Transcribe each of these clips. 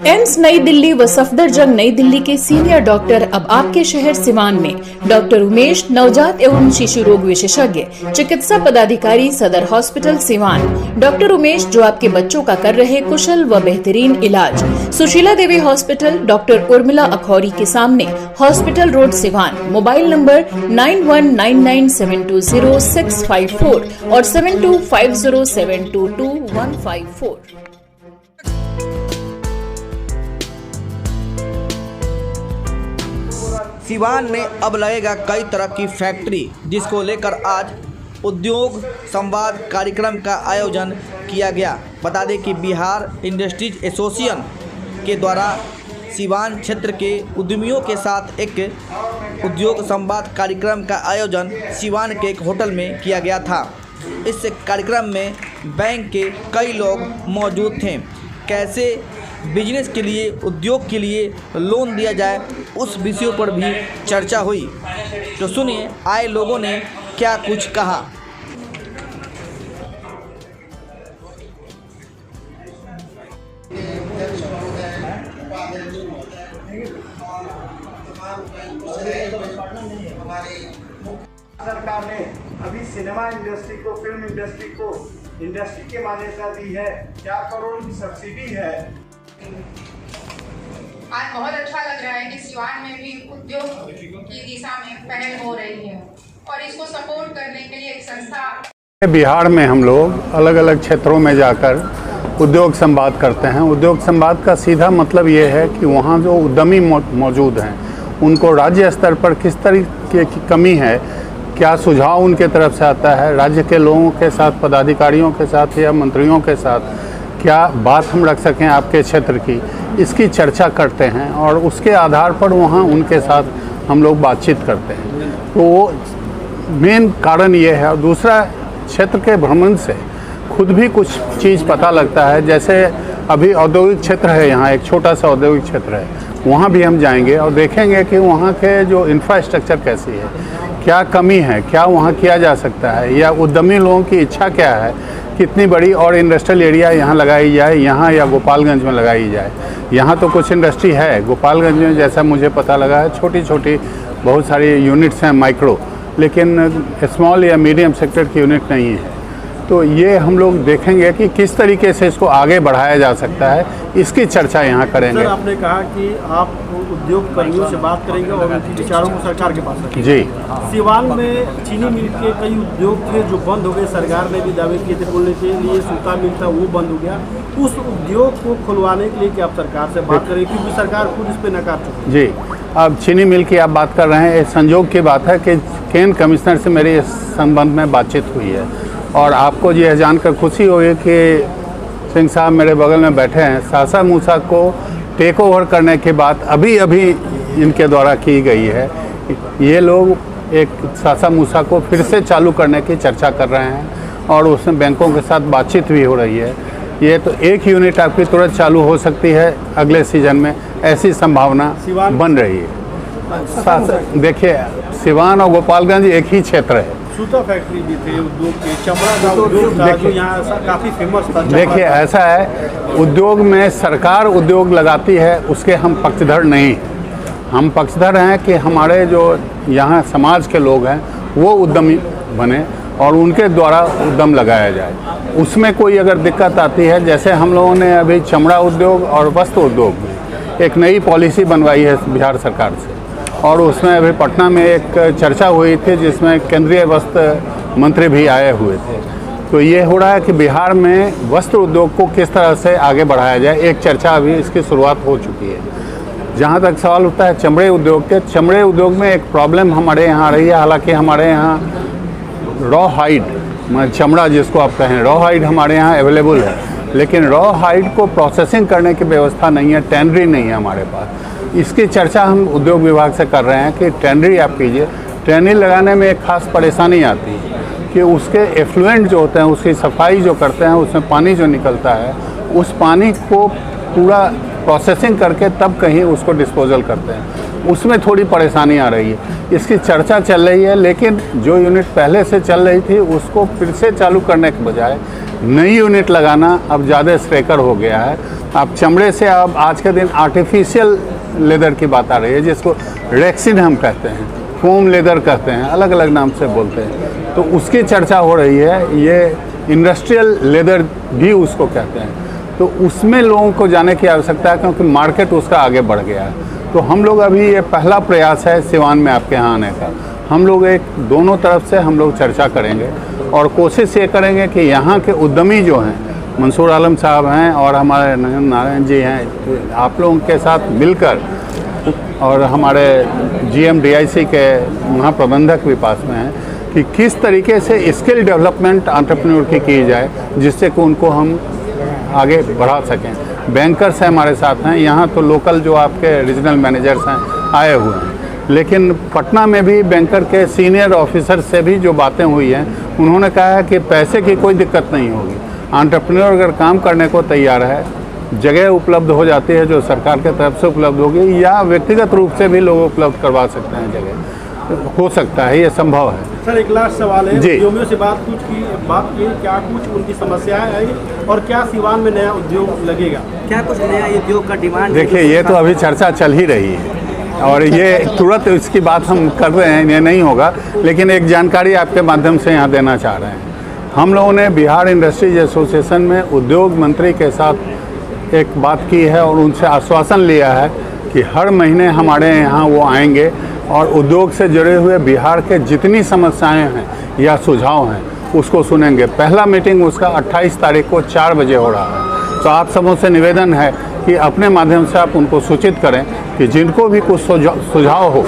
AIIMS नई दिल्ली व सफदरजंग नई दिल्ली के सीनियर डॉक्टर अब आपके शहर सिवान में डॉक्टर उमेश, नवजात एवं शिशु रोग विशेषज्ञ, चिकित्सा पदाधिकारी, सदर हॉस्पिटल सिवान। डॉक्टर उमेश जो आपके बच्चों का कर रहे कुशल व बेहतरीन इलाज। सुशीला देवी हॉस्पिटल, डॉक्टर उर्मिला अखौरी के सामने, hospital road Siwan. Mobile number 9199720654 और 7250722154। सिवान में अब लगेगा कई तरह की फैक्ट्री, जिसको लेकर आज उद्योग संवाद कार्यक्रम का आयोजन किया गया। बता दें कि बिहार इंडस्ट्रीज एसोसिएशन के द्वारा सिवान क्षेत्र के उद्यमियों के साथ एक उद्योग संवाद कार्यक्रम का आयोजन सिवान के एक होटल में किया गया था। इस कार्यक्रम में बैंक के कई लोग मौजूद थे। कैसे बिजनेस के लिए, उद्योग के लिए लोन दिया जाए, उस विषयों पर भी चर्चा हुई। तो सुनिए आए लोगों ने क्या कुछ कहा। सरकार ने अभी सिनेमा इंडस्ट्री को, फिल्म इंडस्ट्री को इंडस्ट्री की मान्यता दी है। 4 करोड़ की सब्सिडी है। आज बहुत अच्छा लग रहा है कि सिवान में भी उद्योग की दिशा में पहल हो रही है और इसको सपोर्ट करने के लिए एक संस्था। बिहार में हम लोग अलग अलग क्षेत्रों में जाकर उद्योग संवाद करते हैं। उद्योग संवाद का सीधा मतलब ये है कि वहाँ जो उद्यमी मौजूद हैं उनको राज्य स्तर पर किस तरीके की कमी है, क्या सुझाव उनके तरफ से आता है, राज्य के लोगों के साथ, पदाधिकारियों के साथ या मंत्रियों के साथ क्या बात हम रख सकें आपके क्षेत्र की, इसकी चर्चा करते हैं और उसके आधार पर वहाँ उनके साथ हम लोग बातचीत करते हैं। तो वो मेन कारण ये है। और दूसरा, क्षेत्र के भ्रमण से खुद भी कुछ चीज़ पता लगता है। जैसे अभी औद्योगिक क्षेत्र है, यहाँ एक छोटा सा औद्योगिक क्षेत्र है, वहाँ भी हम जाएंगे और देखेंगे कि वहाँ के जो इंफ्रास्ट्रक्चर कैसी है, क्या कमी है, क्या वहाँ किया जा सकता है, या उद्यमी लोगों की इच्छा क्या है, कितनी बड़ी और इंडस्ट्रियल एरिया यहाँ लगाई जाए, यहाँ या गोपालगंज में लगाई जाए। यहाँ तो कुछ इंडस्ट्री है, गोपालगंज में जैसा मुझे पता लगा है छोटी छोटी बहुत सारी यूनिट्स हैं माइक्रो, लेकिन स्मॉल या मीडियम सेक्टर की यूनिट नहीं है। तो ये हम लोग देखेंगे कि किस तरीके से इसको आगे बढ़ाया जा सकता है, इसकी चर्चा यहाँ करेंगे। सर, आपने कहा कि आप उद्योग कर्मियों से बात करेंगे और उनके विचारों को सरकार के पास रखेंगे। जी। सिवान में चीनी मिल के कई उद्योग थे जो बंद हो गए। सरकार ने भी दावे किए थे खोलने के लिए, सूता मिल था वो बंद हो गया। उस उद्योग को खुलवाने के लिए क्या आप सरकार से बात करेंगे, क्योंकि सरकार खुद इस पर नकार चुकी है? जी, अब चीनी मिल की आप बात कर रहे हैं। संजोग की बात है कि केन कमिश्नर से मेरी इस संबंध में बातचीत हुई है और आपको यह जानकर खुशी होगी कि सिंह साहब मेरे बगल में बैठे हैं। सासा मूसा को टेक ओवर करने के बाद अभी इनके द्वारा की गई है। ये लोग एक सासा मूसा को फिर से चालू करने की चर्चा कर रहे हैं और उसमें बैंकों के साथ बातचीत भी हो रही है। ये तो एक यूनिट आपकी तुरंत चालू हो सकती है अगले सीजन में, ऐसी संभावना बन रही है। देखिए, सिवान और गोपालगंज एक ही क्षेत्र है। सूता फैक्ट्री भी थे, उद्योग के, चमड़ा का उद्योग था जो यहाँ काफ़ी फेमस था। देखिए, ऐसा है, उद्योग में सरकार उद्योग लगाती है, उसके हम पक्षधर नहीं। हम पक्षधर हैं कि हमारे जो यहाँ समाज के लोग हैं वो उद्यमी बने और उनके द्वारा उद्यम लगाया जाए। उसमें कोई अगर दिक्कत आती है, जैसे हम लोगों ने अभी चमड़ा उद्योग और वस्त्र उद्योग में एक नई पॉलिसी बनवाई है बिहार सरकार से, और उसमें अभी पटना में एक चर्चा हुई थी जिसमें केंद्रीय वस्त्र मंत्री भी आए हुए थे। तो ये हो रहा है कि बिहार में वस्त्र उद्योग को किस तरह से आगे बढ़ाया जाए, एक चर्चा अभी इसकी शुरुआत हो चुकी है। जहाँ तक सवाल उठता है चमड़े उद्योग के, चमड़े उद्योग में एक प्रॉब्लम हमारे यहाँ आ रही है। हालांकि हमारे यहाँ रॉ हाइड, चमड़ा जिसको आप कहें, रॉ हाइड हमारे यहाँ अवेलेबल है, लेकिन रॉ हाइड को प्रोसेसिंग करने की व्यवस्था नहीं है, टेंडरी नहीं है हमारे पास। इसकी चर्चा हम उद्योग विभाग से कर रहे हैं कि टेंडरी आप कीजिए। टेंडरी लगाने में एक खास परेशानी आती है कि उसके एफ्लुएंट जो होते हैं, उसकी सफाई जो करते हैं, उसमें पानी जो निकलता है, उस पानी को पूरा प्रोसेसिंग करके तब कहीं उसको डिस्पोजल करते हैं, उसमें थोड़ी परेशानी आ रही है। इसकी चर्चा चल रही है, लेकिन जो यूनिट पहले से चल रही थी उसको फिर से चालू करने के बजाय नई यूनिट लगाना अब ज़्यादा श्रेयकर हो गया है। अब चमड़े से अब आज के दिन आर्टिफिशियल लेदर की बात आ रही है, जिसको रेक्सिन हम कहते हैं, फोम लेदर कहते हैं, अलग अलग नाम से बोलते हैं। तो उसकी चर्चा हो रही है। ये इंडस्ट्रियल लेदर भी उसको कहते हैं। तो उसमें लोगों को जाने की आवश्यकता है, क्योंकि मार्केट उसका आगे बढ़ गया है। तो हम लोग अभी ये पहला प्रयास है सिवान में आपके यहाँ आने का। हम लोग एक दोनों तरफ से हम लोग चर्चा करेंगे और कोशिश ये करेंगे कि यहाँ के उद्यमी जो हैं, मंसूर आलम साहब हैं और हमारे नारायण जी हैं, तो आप लोगों के साथ मिलकर, और हमारे GM/DIC के महाप्रबंधक भी पास में हैं, कि किस तरीके से स्किल डेवलपमेंट एंटरप्रेन्योर की जाए, जिससे कि उनको हम आगे बढ़ा सकें। बैंकर्स हैं हमारे साथ हैं, यहाँ तो लोकल जो आपके रीजनल मैनेजर्स हैं आए हुए हैं, लेकिन पटना में भी बैंकर के सीनियर ऑफिसर से भी जो बातें हुई हैं, उन्होंने कहा है कि पैसे की कोई दिक्कत नहीं होगी। एंटरप्रेन्योर अगर काम करने को तैयार है, जगह उपलब्ध हो जाती है जो सरकार के तरफ से उपलब्ध होगी, या व्यक्तिगत रूप से भी लोग उपलब्ध करवा सकते हैं, जगह हो सकता है, ये संभव है। सर, एक लास्ट सवाल है, जी। उद्योगियों से बात की, क्या कुछ उनकी समस्याएं आई और क्या सिवान में नया उद्योग लगेगा, क्या कुछ नया उद्योग का डिमांड? देखिए, ये तो अभी चर्चा चल ही रही है और ये तुरंत इसकी बात हम कर रहे हैं, ये नहीं होगा, लेकिन एक जानकारी आपके माध्यम से यहाँ देना चाह रहे हैं। हम लोगों ने बिहार इंडस्ट्रीज एसोसिएशन में उद्योग मंत्री के साथ एक बात की है और उनसे आश्वासन लिया है कि हर महीने हमारे यहाँ वो आएंगे और उद्योग से जुड़े हुए बिहार के जितनी समस्याएं हैं या सुझाव हैं उसको सुनेंगे। पहला मीटिंग उसका 28 तारीख को 4 बजे हो रहा है। तो आप सबों से निवेदन है कि अपने माध्यम से आप उनको सूचित करें कि जिनको भी कुछ सुझाव हो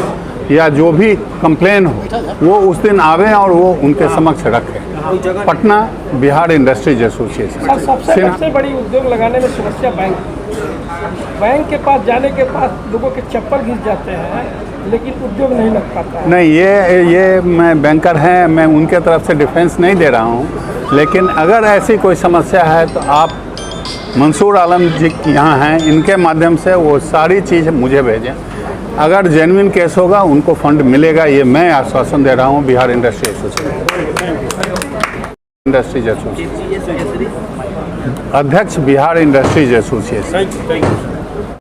या जो भी कंप्लेन हो, वो उस दिन आवें और वो उनके समक्ष रखें। Patna Bihar industries association. सबसे बड़ी उद्योग लगाने में समस्या बैंक के पास जाने के बाद लोगों के चप्पल घिस जाते हैं, लेकिन उद्योग नहीं लग पाता है। नहीं, ये मैं बैंकर हैं, मैं उनके तरफ से डिफेंस नहीं दे रहा हूँ, लेकिन अगर ऐसी कोई समस्या है तो आप मंसूर आलम जी यहाँ हैं, इनके माध्यम से वो सारी चीज़ मुझे भेजें। अगर जेन्युइन केस होगा उनको फंड मिलेगा, ये मैं आश्वासन दे रहा हूँ बिहार इंडस्ट्री एसोसिएशन, अध्यक्ष बिहार इंडस्ट्रीज एसोसिएशन।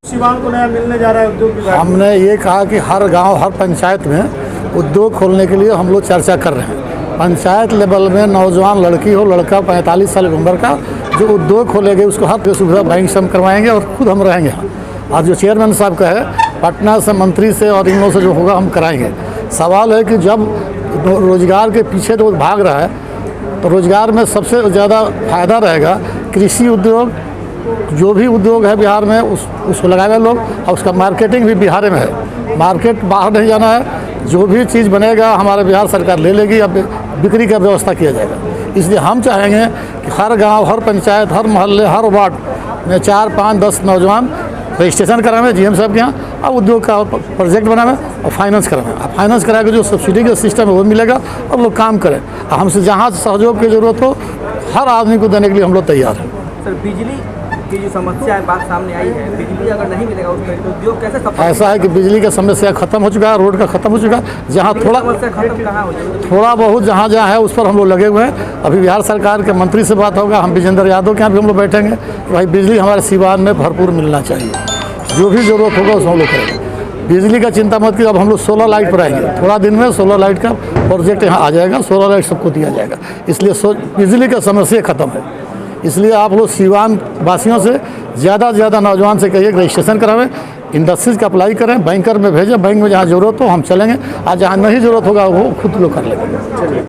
सिवान को नया मिलने जा रहा है उद्योग विभाग। हमने ये कहा कि हर गांव हर पंचायत में उद्योग खोलने के लिए हम लोग चर्चा कर रहे हैं। पंचायत लेवल में नौजवान लड़की हो लड़का 45 साल की उम्र का जो उद्योग खोलेंगे उसको हर सुविधा बैंक से हम करवाएंगे और खुद हम रहेंगे यहाँ। आज जो चेयरमैन साहब का है, पटना से मंत्री से और इन लोगों से जो होगा हम कराएंगे। सवाल है कि जब रोजगार के पीछे जो भाग रहा है तो रोजगार में सबसे ज़्यादा फायदा रहेगा कृषि उद्योग। जो भी उद्योग है बिहार में उसको लगाएंगे लोग, और उसका मार्केटिंग भी बिहार में है। मार्केट बाहर नहीं जाना है, जो भी चीज़ बनेगा हमारे बिहार सरकार ले लेगी, अब बिक्री का व्यवस्था किया जाएगा। इसलिए हम चाहेंगे कि हर गांव, हर पंचायत, हर मोहल्ले, हर वार्ड में 4, 5, 10 नौजवान रजिस्ट्रेशन करावे GM साहब के यहाँ, और उद्योग का प्रोजेक्ट बनावे और फाइनेंस करावे। फाइनेंस करा के जो सब्सिडी का सिस्टम है वो मिलेगा और लोग काम करें। हमसे जहाँ सहयोग की ज़रूरत हो हर आदमी को देने के लिए हम लोग तैयार हैं। सर, बिजली की जो समस्या है, बात सामने आई है, बिजली अगर नहीं मिलेगा उसमें तो उद्योग कैसे सफल? ऐसा है कि बिजली का समस्या खत्म हो चुका है, रोड का खत्म हो चुका है। जहाँ थोड़ा खत्म कहाँ हो जाएगा? थोड़ा बहुत जहाँ है उस पर हम लोग लगे हुए हैं। अभी बिहार सरकार के मंत्री से बात होगा, हम विजेंद्र यादव के यहाँ भी हम लोग बैठेंगे कि भाई बिजली हमारे सिवान में भरपूर मिलना चाहिए, जो भी ज़रूरत होगा उसमें हम लोग करेंगे। बिजली का चिंता मत कीजिए, अब हम लोग सोलर लाइट पर आएंगे। थोड़ा दिन में सोलर लाइट का प्रोजेक्ट यहाँ आ जाएगा, सोलर लाइट सबको दिया जाएगा। इसलिए बिजली का समस्या खत्म है। इसलिए आप लोग सिवान वासियों से ज़्यादा से ज़्यादा नौजवान से कहिए रजिस्ट्रेशन करावें, इंडस्ट्रीज का अप्लाई करें, बैंकर में भेजें। बैंक में जहाँ ज़रूरत हो हम चलेंगे, और जहाँ नहीं ज़रूरत होगा वो खुद लोग कर लेंगे।